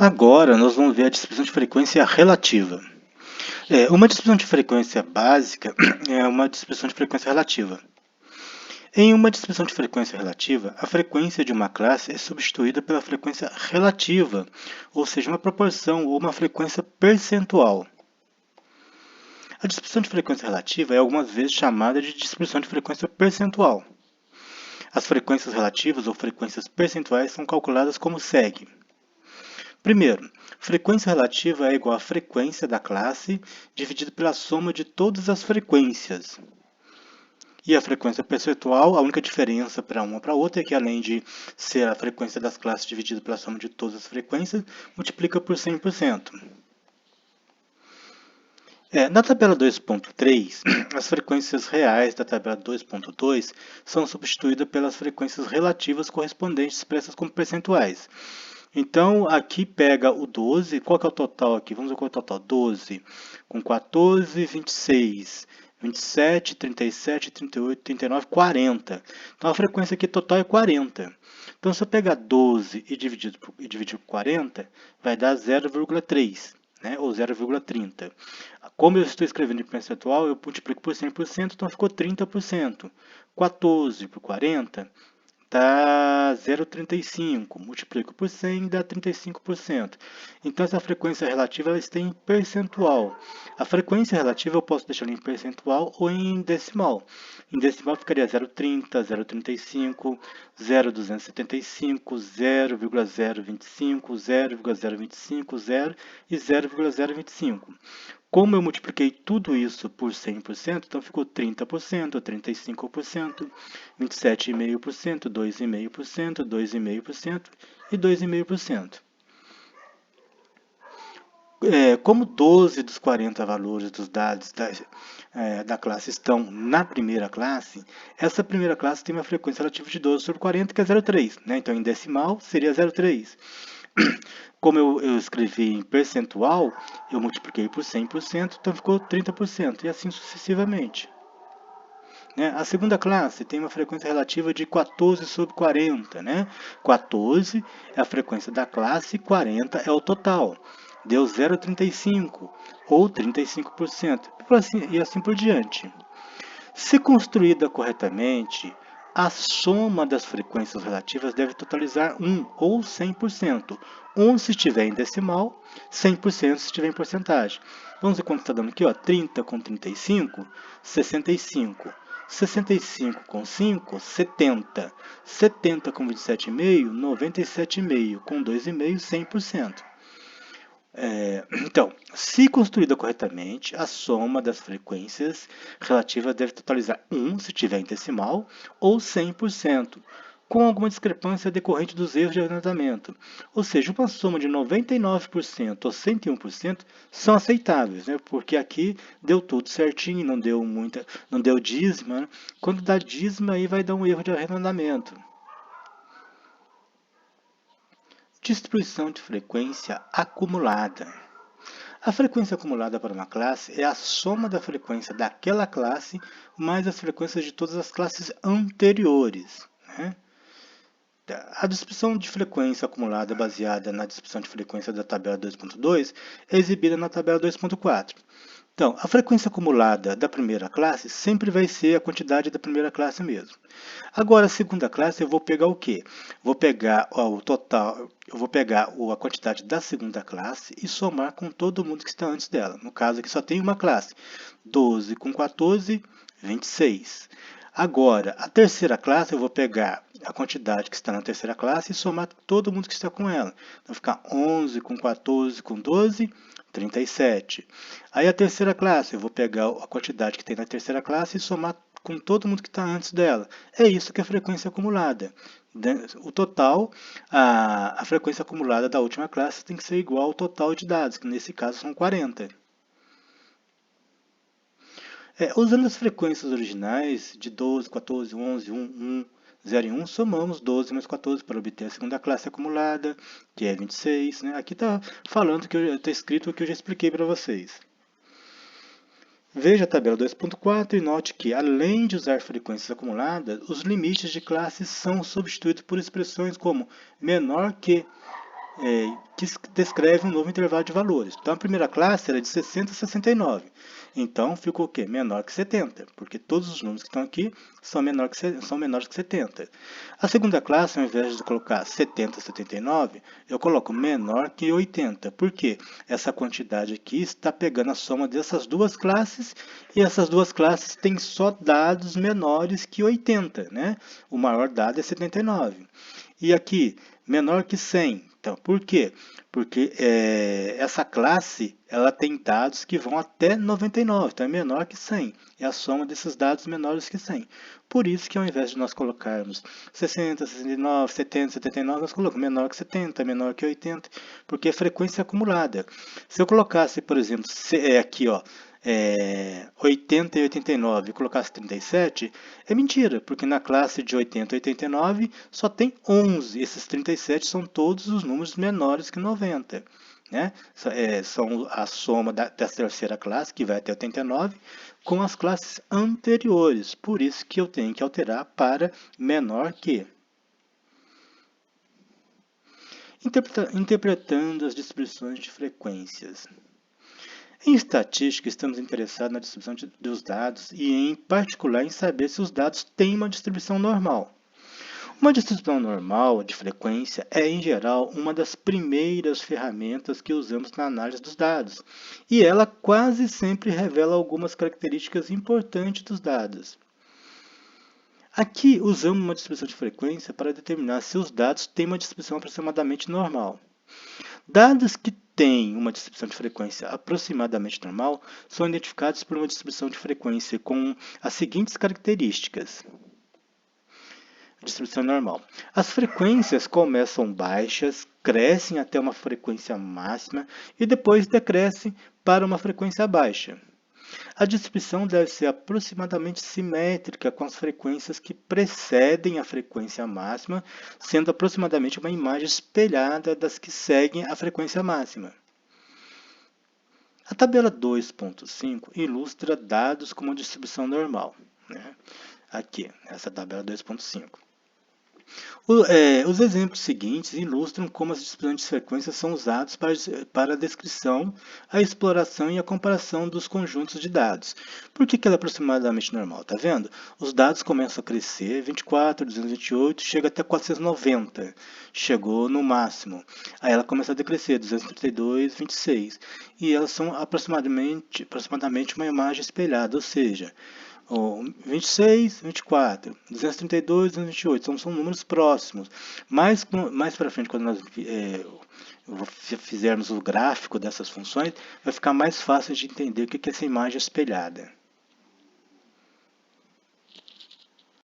Agora nós vamos ver a distribuição de frequência relativa. Uma distribuição de frequência básica é uma distribuição de frequência relativa. Em uma distribuição de frequência relativa, a frequência de uma classe é substituída pela frequência relativa, ou seja, uma proporção ou uma frequência percentual. A distribuição de frequência relativa é algumas vezes chamada de distribuição de frequência percentual. As frequências relativas ou frequências percentuais são calculadas como segue. Primeiro, frequência relativa é igual à frequência da classe dividida pela soma de todas as frequências. E a frequência percentual, a única diferença para uma para outra é que, além de ser a frequência das classes dividida pela soma de todas as frequências, multiplica por 100%. Na tabela 2.3, as frequências reais da tabela 2.2 são substituídas pelas frequências relativas correspondentes expressas como percentuais. Então, aqui pega o 12, qual que é o total aqui? Vamos ver qual é o total. 12 com 14, 26, 27, 37, 38, 39, 40. Então, a frequência aqui total é 40. Então, se eu pegar 12 e dividir por 40, vai dar 0,3, né? Ou 0,30. Como eu estou escrevendo em percentual, eu multiplico por 100%, então ficou 30%. 14 por 40 dá 0,35, multiplico por 100 dá 35%. Então essa frequência relativa ela está em percentual. A frequência relativa eu posso deixar em percentual ou em decimal. Em decimal ficaria 0,30, 0,35, 0,275, 0,025, 0,025, 0 e 0,025. Como eu multipliquei tudo isso por 100%, então ficou 30%, 35%, 27,5%, 2,5%, 2,5% e 2,5%. Como 12 dos 40 valores dos dados da classe estão na primeira classe, essa primeira classe tem uma frequência relativa de 12 sobre 40, que é 0,3. Né? Então, em decimal, seria 0,3. Como eu escrevi em percentual, eu multipliquei por 100%, então ficou 30%, e assim sucessivamente. A segunda classe tem uma frequência relativa de 14 sobre 40. 14 é a frequência da classe e 40 é o total. Deu 0,35 ou 35%, e assim por diante. Se construída corretamente, a soma das frequências relativas deve totalizar 1 ou 100%. 1 se estiver em decimal, 100% se estiver em porcentagem. Vamos ver quanto está dando aqui, ó, 30 com 35, 65. 65 com 5, 70. 70 com 27,5, 97,5. Com 2,5, 100%. Então, se construída corretamente, a soma das frequências relativas deve totalizar 1 se tiver em decimal ou 100%, com alguma discrepância decorrente dos erros de arredondamento. Ou seja, uma soma de 99% ou 101% são aceitáveis, porque aqui deu tudo certinho, não deu dízima. Né? Quando dá dízima, aí vai dar um erro de arredondamento. Distribuição de frequência acumulada. A frequência acumulada para uma classe é a soma da frequência daquela classe mais as frequências de todas as classes anteriores. A distribuição de frequência acumulada baseada na distribuição de frequência da tabela 2.2 é exibida na tabela 2.4. Então, a frequência acumulada da primeira classe sempre vai ser a quantidade da primeira classe mesmo. Agora, a segunda classe, eu vou pegar o quê? Vou pegar o total, eu vou pegar a quantidade da segunda classe e somar com todo mundo que está antes dela. No caso aqui só tem uma classe. 12 com 14, 26. Agora, a terceira classe, eu vou pegar a quantidade que está na terceira classe e somar todo mundo que está com ela. Então, ficar 11 com 14 com 12, 37. Aí a terceira classe, eu vou pegar a quantidade que tem na terceira classe e somar com todo mundo que está antes dela. É isso que é a frequência acumulada. O total, a frequência acumulada da última classe tem que ser igual ao total de dados, que nesse caso são 40. Usando as frequências originais de 12, 14, 11, 1, 1, 0 e 1, somamos 12 mais 14 para obter a segunda classe acumulada, que é 26. Aqui está falando que está escrito o que eu já expliquei para vocês. Veja a tabela 2.4 e note que, além de usar frequências acumuladas, os limites de classes são substituídos por expressões como menor que. que descreve um novo intervalo de valores. Então, a primeira classe era de 60 a 69. Então, ficou o quê? Menor que 70, porque todos os números que estão aqui são menores que 70. A segunda classe, ao invés de colocar 70 a 79, eu coloco menor que 80. Por quê? Essa quantidade aqui está pegando a soma dessas duas classes, e essas duas classes têm só dados menores que 80, né? O maior dado é 79. E aqui, menor que 100. Então, por quê? Porque essa classe ela tem dados que vão até 99, então é menor que 100. É a soma desses dados menores que 100. Por isso que ao invés de nós colocarmos 60, 69, 70, 79, nós colocamos menor que 70, menor que 80, porque é frequência acumulada. Se eu colocasse, por exemplo, aqui, ó, 80 e 89 e colocasse 37, é mentira, porque na classe de 80 e 89 só tem 11. Esses 37 são todos os números menores que 90. Né? São a soma da terceira classe, que vai até 89, com as classes anteriores. Por isso que eu tenho que alterar para menor que. Interpretando as distribuições de frequências. Em estatística, estamos interessados na distribuição dos dados e, em particular, em saber se os dados têm uma distribuição normal. Uma distribuição normal de frequência é, em geral, uma das primeiras ferramentas que usamos na análise dos dados, e ela quase sempre revela algumas características importantes dos dados. Aqui, usamos uma distribuição de frequência para determinar se os dados têm uma distribuição aproximadamente normal. Dados que têm uma distribuição de frequência aproximadamente normal são identificados por uma distribuição de frequência com as seguintes características. Distribuição normal. As frequências começam baixas, crescem até uma frequência máxima e depois decrescem para uma frequência baixa. A distribuição deve ser aproximadamente simétrica com as frequências que precedem a frequência máxima, sendo aproximadamente uma imagem espelhada das que seguem a frequência máxima. A tabela 2.5 ilustra dados com uma distribuição normal. Aqui, essa tabela 2.5. Os exemplos seguintes ilustram como as distribuições de frequências são usadas para a descrição, a exploração e a comparação dos conjuntos de dados. Por que ela é aproximadamente normal? Está vendo? Os dados começam a crescer, 24, 228, chega até 490. Chegou no máximo. Aí ela começa a decrescer, 232, 26. E elas são aproximadamente uma imagem espelhada, ou seja, 26, 24, 232, 228, são números próximos. Mais para frente, quando nós fizermos o gráfico dessas funções, vai ficar mais fácil de entender o que é essa imagem espelhada.